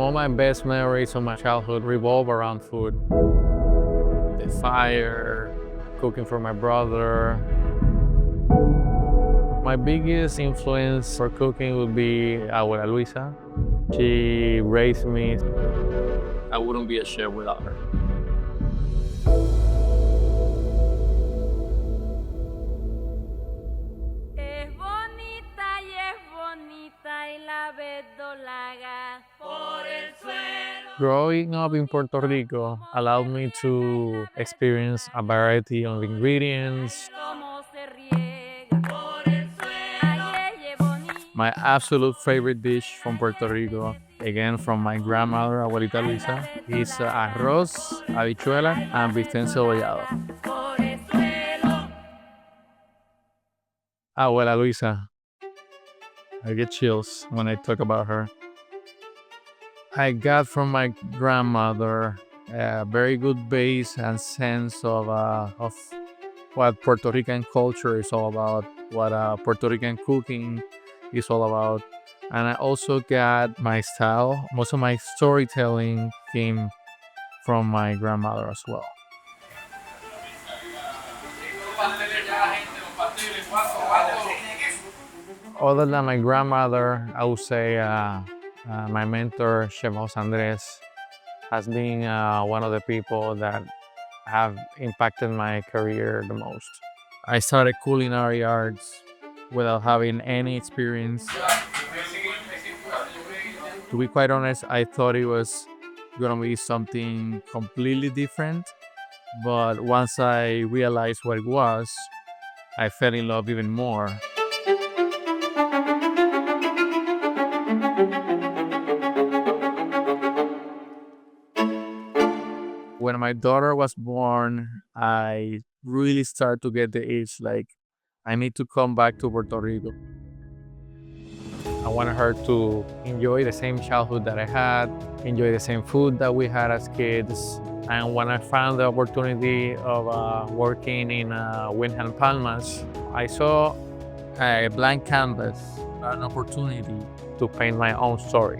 All my best memories of my childhood revolve around food. The fire, cooking for my brother. My biggest influence for cooking would be Abuela Luisa. She raised me. I wouldn't be a chef without her. Growing up in Puerto Rico allowed me to experience a variety of ingredients. My absolute favorite dish from Puerto Rico, again from my grandmother, Abuelita Luisa, is arroz, habichuela, and bistec encebollado. Abuela Luisa. I get chills when I talk about her. I got from my grandmother a very good base and sense of what Puerto Rican culture is all about, what Puerto Rican cooking is all about. And I also got my style. Most of my storytelling came from my grandmother as well. Other than my grandmother, I would say my mentor, Chef Jose Andres, has been one of the people that have impacted my career the most. I started culinary arts without having any experience. To be quite honest, I thought it was gonna be something completely different, but once I realized what it was, I fell in love even more. When my daughter was born, I really started to get the itch like I need to come back to Puerto Rico. I wanted her to enjoy the same childhood that I had, enjoy the same food that we had as kids. And when I found the opportunity of working in Wyndham, Palmas, I saw a blank canvas, an opportunity to paint my own story.